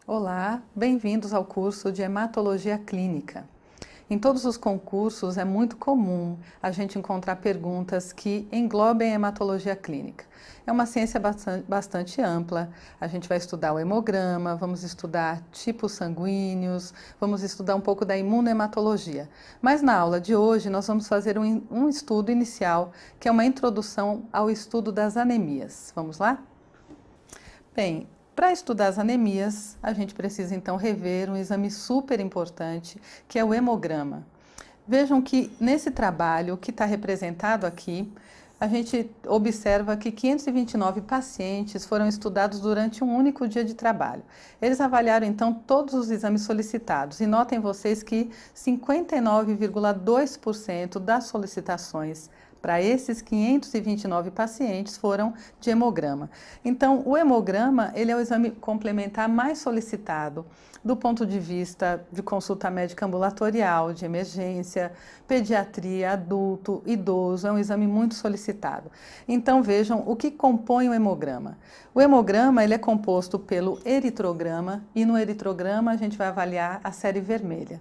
Olá, bem-vindos ao curso de Hematologia Clínica. Em todos os concursos é muito comum a gente encontrar perguntas que englobem a hematologia clínica. É uma ciência bastante ampla, a gente vai estudar o hemograma, vamos estudar tipos sanguíneos, vamos estudar um pouco da imunohematologia. Mas na aula de hoje nós vamos fazer um estudo inicial, que é uma introdução ao estudo das anemias. Vamos lá? Bem, para estudar as anemias, a gente precisa então rever um exame super importante, que é o hemograma. Vejam que nesse trabalho, que está representado aqui, a gente observa que 529 pacientes foram estudados durante um único dia de trabalho. Eles avaliaram então todos os exames solicitados e notem vocês que 59,2% das solicitações para esses 529 pacientes foram de hemograma. Então, o hemograma, ele é o exame complementar mais solicitado do ponto de vista de consulta médica ambulatorial, de emergência, pediatria, adulto, idoso, é um exame muito solicitado. Então, vejam o que compõe o hemograma. O hemograma, ele é composto pelo eritrograma e no eritrograma a gente vai avaliar a série vermelha.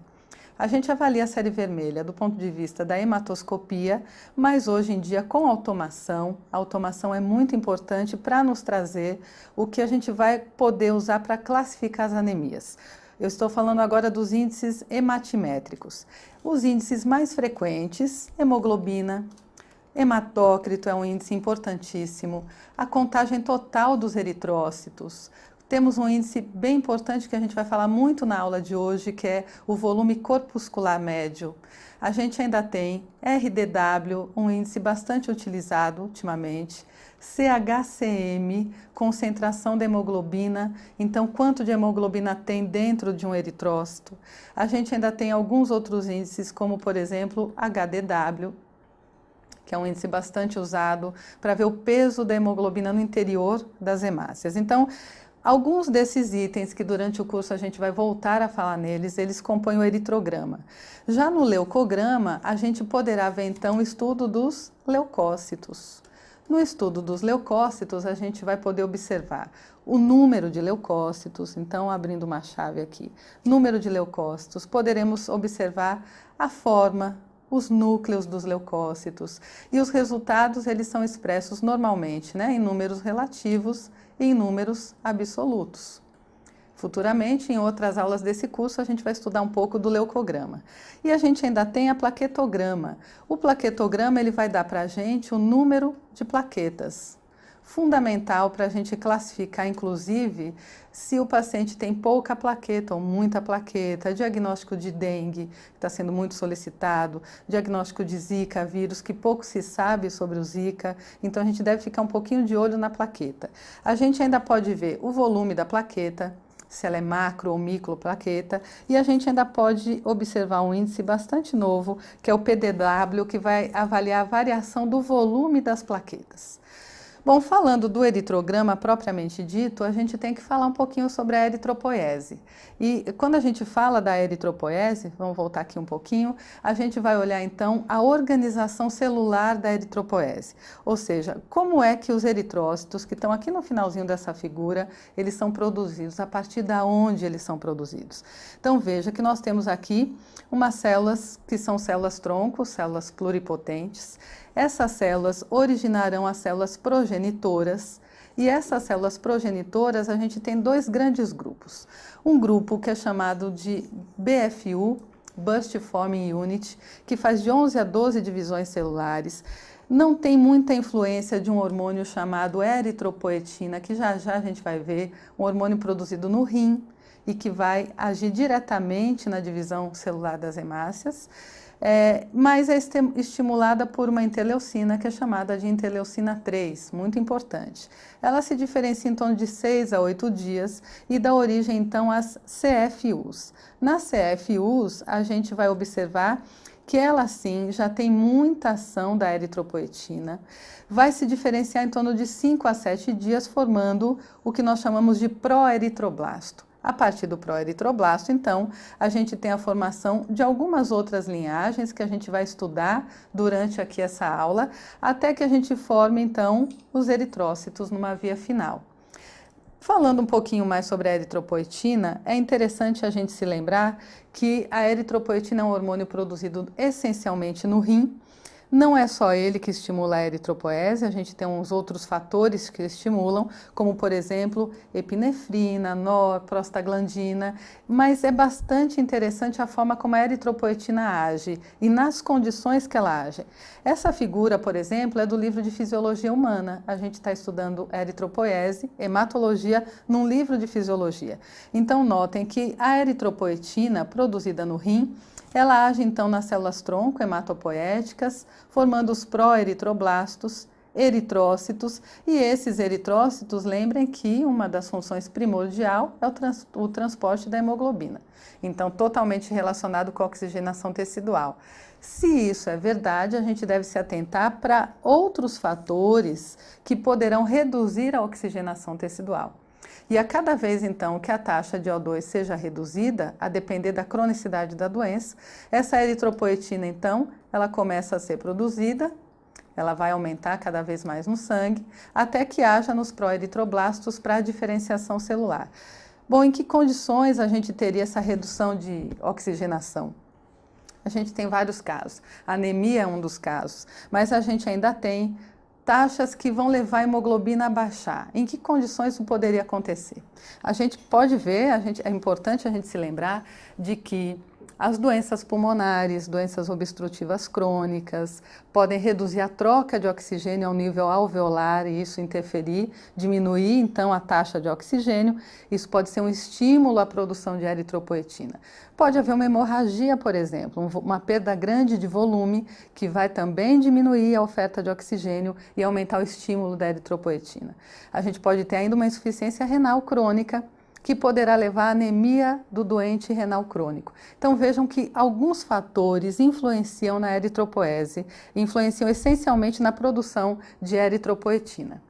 A gente avalia a série vermelha do ponto de vista da hematoscopia, mas hoje em dia com automação, a automação é muito importante para nos trazer o que a gente vai poder usar para classificar as anemias. Eu estou falando agora dos índices hematimétricos. Os índices mais frequentes, hemoglobina, hematócrito é um índice importantíssimo, a contagem total dos eritrócitos. Temos um índice bem importante que a gente vai falar muito na aula de hoje, que é o volume corpuscular médio. A gente ainda tem RDW, um índice bastante utilizado ultimamente, CHCM, concentração da hemoglobina, então quanto de hemoglobina tem dentro de um eritrócito. A gente ainda tem alguns outros índices, como por exemplo HDW, que é um índice bastante usado para ver o peso da hemoglobina no interior das hemácias. Então, alguns desses itens que durante o curso a gente vai voltar a falar neles, eles compõem o eritrograma. Já no leucograma, a gente poderá ver então o estudo dos leucócitos. No estudo dos leucócitos, a gente vai poder observar o número de leucócitos, então abrindo uma chave aqui, número de leucócitos, poderemos observar a forma, os núcleos dos leucócitos e os resultados eles são expressos normalmente, em números relativos e em números absolutos. Futuramente, em outras aulas desse curso, a gente vai estudar um pouco do leucograma. E a gente ainda tem a plaquetograma. O plaquetograma ele vai dar para a gente o número de plaquetas. Fundamental para a gente classificar, inclusive, se o paciente tem pouca plaqueta ou muita plaqueta, diagnóstico de dengue, que está sendo muito solicitado, diagnóstico de Zika, vírus, que pouco se sabe sobre o Zika, então a gente deve ficar um pouquinho de olho na plaqueta. A gente ainda pode ver o volume da plaqueta, se ela é macro ou microplaqueta, e a gente ainda pode observar um índice bastante novo, que é o PDW, que vai avaliar a variação do volume das plaquetas. Bom, falando do eritrograma propriamente dito, a gente tem que falar um pouquinho sobre a eritropoiese. E quando a gente fala da eritropoiese, vamos voltar aqui um pouquinho, a gente vai olhar então a organização celular da eritropoiese. Ou seja, como é que os eritrócitos, que estão aqui no finalzinho dessa figura, eles são produzidos, a partir de onde eles são produzidos. Então veja que nós temos aqui umas células que são células tronco, células pluripotentes. Essas células originarão as células progenitoras e essas células progenitoras a gente tem dois grandes grupos. Um grupo que é chamado de BFU, Burst Forming Unit, que faz de 11 a 12 divisões celulares. Não tem muita influência de um hormônio chamado eritropoetina, que já já a gente vai ver, um hormônio produzido no rim e que vai agir diretamente na divisão celular das hemácias. Mas é estimulada por uma interleucina que é chamada de interleucina 3, muito importante. Ela se diferencia em torno de 6 a 8 dias e dá origem então às CFUs. Nas CFUs, a gente vai observar que ela sim já tem muita ação da eritropoetina, vai se diferenciar em torno de 5 a 7 dias, formando o que nós chamamos de proeritroblasto. A partir do proeritroblasto, então, a gente tem a formação de algumas outras linhagens que a gente vai estudar durante aqui essa aula, até que a gente forme, então, os eritrócitos numa via final. Falando um pouquinho mais sobre a eritropoetina, é interessante a gente se lembrar que a eritropoetina é um hormônio produzido essencialmente no rim. Não é só ele que estimula a eritropoese, a gente tem uns outros fatores que estimulam, como por exemplo, epinefrina, NOR, prostaglandina, mas é bastante interessante a forma como a eritropoetina age e nas condições que ela age. Essa figura, por exemplo, é do livro de Fisiologia Humana. A gente está estudando eritropoese, hematologia, num livro de fisiologia. Então notem que a eritropoetina produzida no rim, ela age então nas células-tronco hematopoéticas, formando os pró-eritroblastos, eritrócitos, e esses eritrócitos, lembrem que uma das funções primordial é o transporte da hemoglobina. Então, totalmente relacionado com a oxigenação tecidual. Se isso é verdade, a gente deve se atentar para outros fatores que poderão reduzir a oxigenação tecidual. E a cada vez, então, que a taxa de O2 seja reduzida, a depender da cronicidade da doença, essa eritropoetina, então, ela começa a ser produzida, ela vai aumentar cada vez mais no sangue, até que haja nos pró-eritroblastos para a diferenciação celular. Bom, em que condições a gente teria essa redução de oxigenação? A gente tem vários casos. A anemia é um dos casos, mas a gente ainda tem taxas que vão levar a hemoglobina a baixar. Em que condições isso poderia acontecer? A gente pode ver, é importante a gente se lembrar de que as doenças pulmonares, doenças obstrutivas crônicas, podem reduzir a troca de oxigênio ao nível alveolar e isso interferir, diminuir então a taxa de oxigênio. Isso pode ser um estímulo à produção de eritropoetina. Pode haver uma hemorragia, por exemplo, uma perda grande de volume que vai também diminuir a oferta de oxigênio e aumentar o estímulo da eritropoetina. A gente pode ter ainda uma insuficiência renal crônica, que poderá levar à anemia do doente renal crônico. Então vejam que alguns fatores influenciam na eritropoese, influenciam essencialmente na produção de eritropoetina.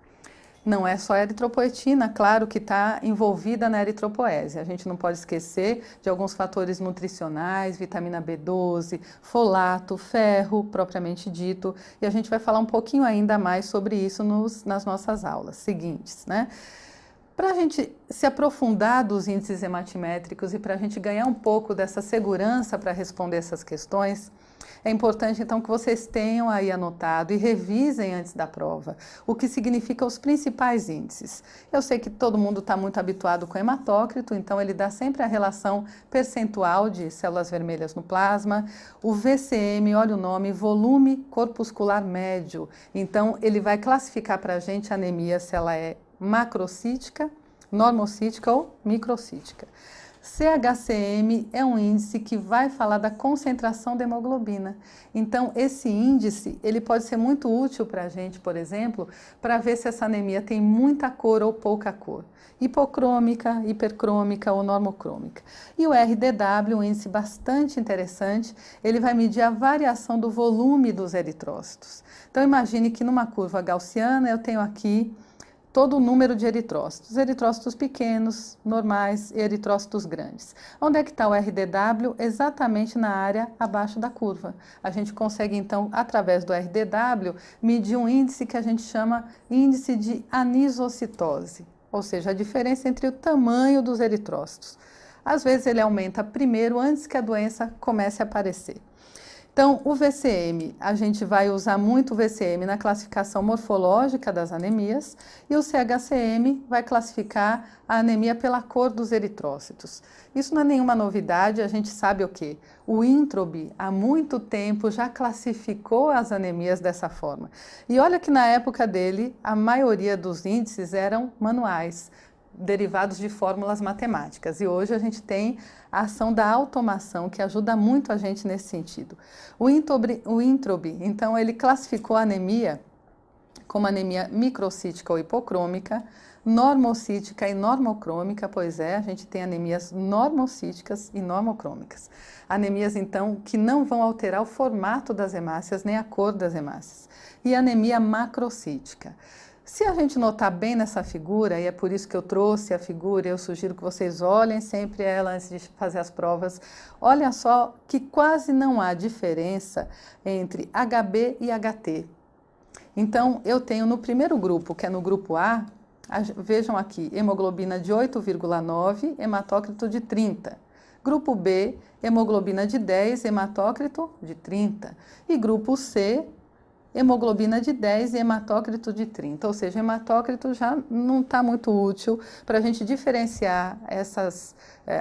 Não é só a eritropoetina, claro, que está envolvida na eritropoese. A gente não pode esquecer de alguns fatores nutricionais, vitamina B12, folato, ferro, propriamente dito, e a gente vai falar um pouquinho ainda mais sobre isso nas nossas aulas seguintes, né? Para a gente se aprofundar dos índices hematimétricos e para a gente ganhar um pouco dessa segurança para responder essas questões, é importante então que vocês tenham aí anotado e revisem antes da prova o que significa os principais índices. Eu sei que todo mundo está muito habituado com o hematócrito, então ele dá sempre a relação percentual de células vermelhas no plasma. O VCM, olha o nome, volume corpuscular médio. Então ele vai classificar para a gente a anemia se ela é macrocítica, normocítica ou microcítica. CHCM é um índice que vai falar da concentração da hemoglobina. Então, esse índice, ele pode ser muito útil para a gente, por exemplo, para ver se essa anemia tem muita cor ou pouca cor. Hipocrômica, hipercrômica ou normocrômica. E o RDW, um índice bastante interessante, ele vai medir a variação do volume dos eritrócitos. Então, imagine que numa curva gaussiana eu tenho aqui todo o número de eritrócitos pequenos, normais e eritrócitos grandes. Onde é que está o RDW? Exatamente na área abaixo da curva. A gente consegue então, através do RDW, medir um índice que a gente chama índice de anisocitose, ou seja, a diferença entre o tamanho dos eritrócitos. Às vezes ele aumenta primeiro, antes que a doença comece a aparecer. Então, o VCM, a gente vai usar muito o VCM na classificação morfológica das anemias e o CHCM vai classificar a anemia pela cor dos eritrócitos. Isso não é nenhuma novidade, a gente sabe o quê? O Introbi, há muito tempo, já classificou as anemias dessa forma. E olha que na época dele, a maioria dos índices eram manuais, derivados de fórmulas matemáticas. E hoje a gente tem a ação da automação, que ajuda muito a gente nesse sentido. O Introbi, então, ele classificou a anemia como anemia microcítica ou hipocrômica, normocítica e normocrômica, pois é, a gente tem anemias normocíticas e normocrômicas. Anemias, então, que não vão alterar o formato das hemácias nem a cor das hemácias. E anemia macrocítica. Se a gente notar bem nessa figura, e é por isso que eu trouxe a figura, eu sugiro que vocês olhem sempre ela antes de fazer as provas, olha só que quase não há diferença entre HB e HT. Então, eu tenho no primeiro grupo, que é no grupo A, Vejam aqui, hemoglobina de 8,9, hematócrito de 30. Grupo B, hemoglobina de 10, hematócrito de 30. E grupo C, hemoglobina de 10 e hematócrito de 30. Ou seja, hematócrito já não está muito útil para a gente diferenciar essas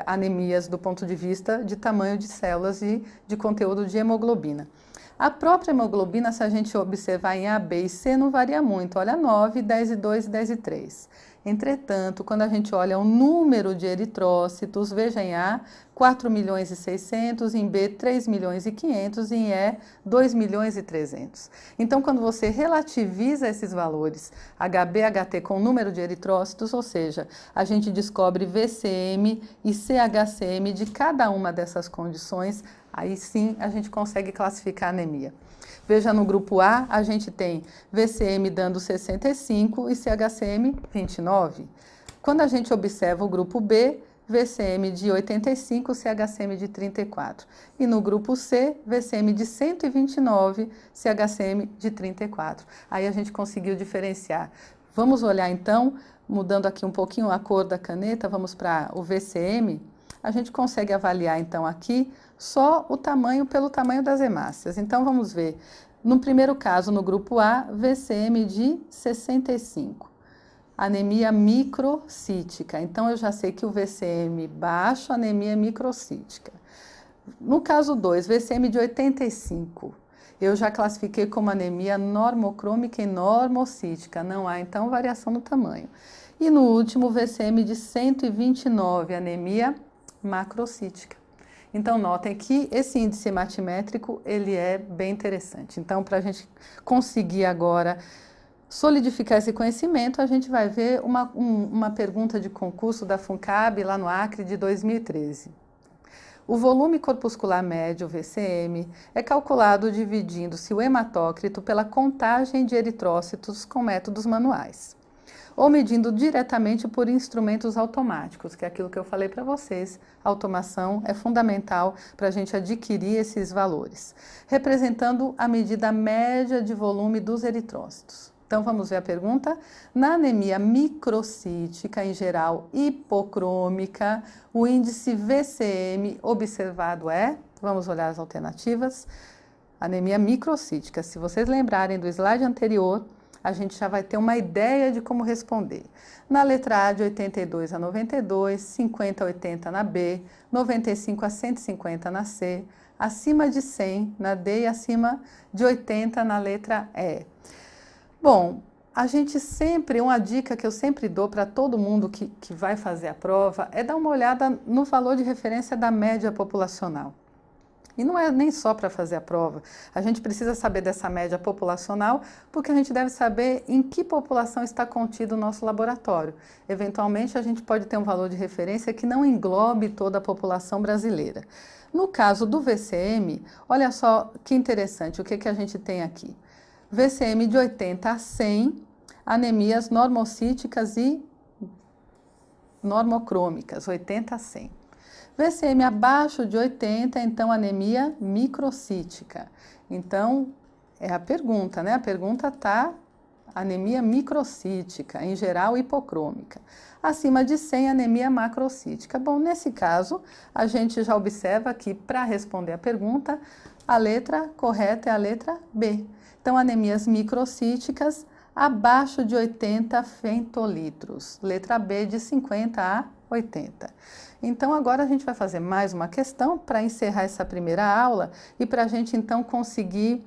anemias do ponto de vista de tamanho de células e de conteúdo de hemoglobina. A própria hemoglobina, se a gente observar em A, B e C, não varia muito. Olha 9, 10 e 2 e 10 e 3. Entretanto, quando a gente olha o número de eritrócitos, veja em A, 4 milhões e 600, em B, 3 milhões e 500, e em E, 2 milhões e 300. Então, quando você relativiza esses valores, HB, HT com o número de eritrócitos, ou seja, a gente descobre VCM e CHCM de cada uma dessas condições, aí sim a gente consegue classificar a anemia. Veja, no grupo A, a gente tem VCM dando 65 e CHCM 29. Quando a gente observa o grupo B, VCM de 85, CHCM de 34. E no grupo C, VCM de 129, CHCM de 34. Aí a gente conseguiu diferenciar. Vamos olhar então, mudando aqui um pouquinho a cor da caneta, vamos para o VCM. A gente consegue avaliar então aqui só o tamanho pelo tamanho das hemácias. Então vamos ver, no primeiro caso, no grupo A, VCM de 65, anemia microcítica. Então eu já sei que o VCM baixo, anemia microcítica. No caso 2, VCM de 85, eu já classifiquei como anemia normocrômica e normocítica, não há então variação no tamanho. E no último, VCM de 129, anemia macrocítica. Então, notem que esse índice hematimétrico, ele é bem interessante. Então, para a gente conseguir agora solidificar esse conhecimento, a gente vai ver uma pergunta de concurso da FUNCAB, lá no Acre, de 2013. O volume corpuscular médio, VCM, é calculado dividindo-se o hematócrito pela contagem de eritrócitos com métodos manuais, ou medindo diretamente por instrumentos automáticos, que é aquilo que eu falei para vocês. A automação é fundamental para a gente adquirir esses valores, representando a medida média de volume dos eritrócitos. Então vamos ver a pergunta. Na anemia microcítica, em geral hipocrômica, o índice VCM observado é, vamos olhar as alternativas, anemia microcítica. Se vocês lembrarem do slide anterior, a gente já vai ter uma ideia de como responder. Na letra A, de 82 a 92, 50 a 80 na B, 95 a 150 na C, acima de 100 na D e acima de 80 na letra E. Bom, a gente sempre, uma dica que eu sempre dou para todo mundo que vai fazer a prova é dar uma olhada no valor de referência da média populacional. E não é nem só para fazer a prova, a gente precisa saber dessa média populacional porque a gente deve saber em que população está contido o nosso laboratório. Eventualmente a gente pode ter um valor de referência que não englobe toda a população brasileira. No caso do VCM, olha só que interessante, o que a gente tem aqui? VCM de 80 a 100, anemias normocíticas e normocrômicas, 80 a 100. VCM abaixo de 80, então anemia microcítica. Então, é a pergunta, né? A pergunta está anemia microcítica, em geral hipocrômica. Acima de 100, anemia macrocítica. Bom, nesse caso, a gente já observa que para responder a pergunta, a letra correta é a letra B. Então, anemias microcíticas abaixo de 80 femtolitros. Letra B, de 50 a 80. Então, agora a gente vai fazer mais uma questão para encerrar essa primeira aula e para a gente, então, conseguir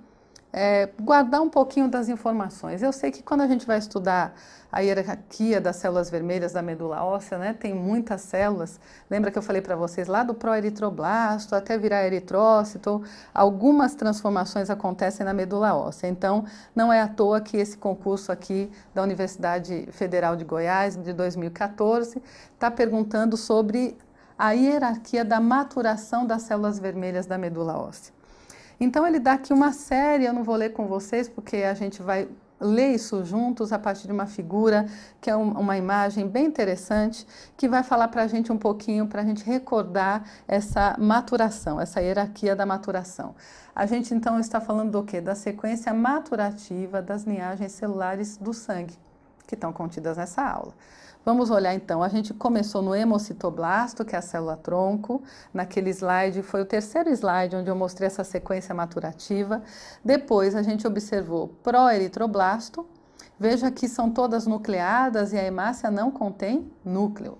guardar um pouquinho das informações. Eu sei que quando a gente vai estudar a hierarquia das células vermelhas da medula óssea, né, tem muitas células. Lembra que eu falei para vocês lá do proeritroblasto até virar eritrócito, algumas transformações acontecem na medula óssea. Então, não é à toa que esse concurso aqui da Universidade Federal de Goiás, de 2014, está perguntando sobre a hierarquia da maturação das células vermelhas da medula óssea. Então, ele dá aqui uma série, eu não vou ler com vocês, porque a gente vai ler isso juntos a partir de uma figura, que é uma imagem bem interessante, que vai falar para a gente um pouquinho, para a gente recordar essa maturação, essa hierarquia da maturação. A gente, então, está falando do quê? Da sequência maturativa das linhagens celulares do sangue. que estão contidas nessa aula. Vamos olhar então, a gente começou no hemocitoblasto, que é a célula-tronco. Naquele slide, foi o terceiro slide onde eu mostrei essa sequência maturativa. Depois a gente observou proeritroblasto. Veja que são todas nucleadas e a hemácia não contém núcleo.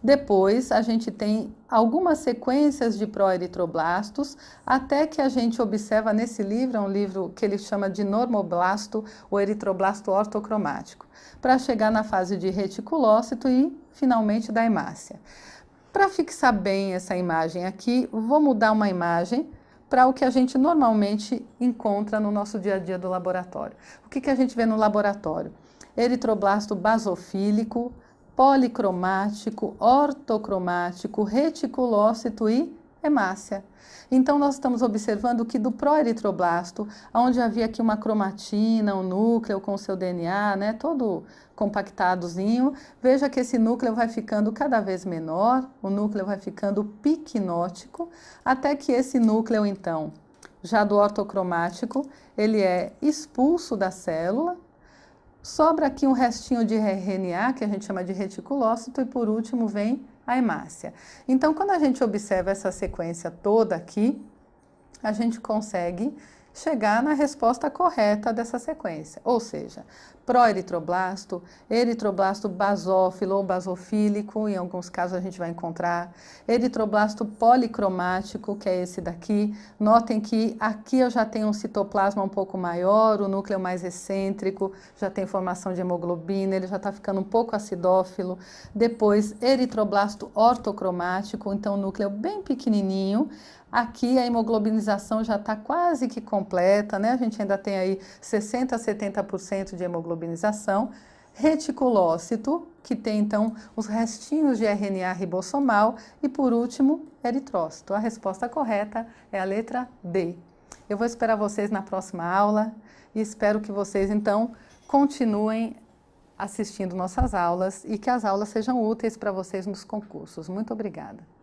Depois a gente tem algumas sequências de proeritroblastos, até que a gente observa nesse livro, é um livro que ele chama de normoblasto, o eritroblasto ortocromático, para chegar na fase de reticulócito e finalmente da hemácia. Para fixar bem essa imagem aqui, vou mudar uma imagem para o que a gente normalmente encontra no nosso dia a dia do laboratório. O que a gente vê no laboratório? Eritroblasto basofílico, policromático, ortocromático, reticulócito e hemácia. Então, nós estamos observando que do proeritroblasto, onde havia aqui uma cromatina, um núcleo com o seu DNA, né, todo compactadozinho, veja que esse núcleo vai ficando cada vez menor, o núcleo vai ficando piquinótico, até que esse núcleo, então, já do ortocromático, ele é expulso da célula. Sobra aqui um restinho de RNA, que a gente chama de reticulócito, e por último vem a hemácia. Então, quando a gente observa essa sequência toda aqui, a gente consegue chegar na resposta correta dessa sequência, ou seja, proeritroblasto, eritroblasto basófilo ou basofílico, em alguns casos a gente vai encontrar, eritroblasto policromático, que é esse daqui. Notem que aqui eu já tenho um citoplasma um pouco maior, o núcleo mais excêntrico, já tem formação de hemoglobina, ele já está ficando um pouco acidófilo. Depois, eritroblasto ortocromático, então o núcleo bem pequenininho. Aqui a hemoglobinização já está quase que completa, né? A gente ainda tem aí 60% a 70% de hemoglobinização. Reticulócito, que tem então os restinhos de RNA ribossomal. E por último, eritrócito. A resposta correta é a letra D. Eu vou esperar vocês na próxima aula e espero que vocês então continuem assistindo nossas aulas e que as aulas sejam úteis para vocês nos concursos. Muito obrigada.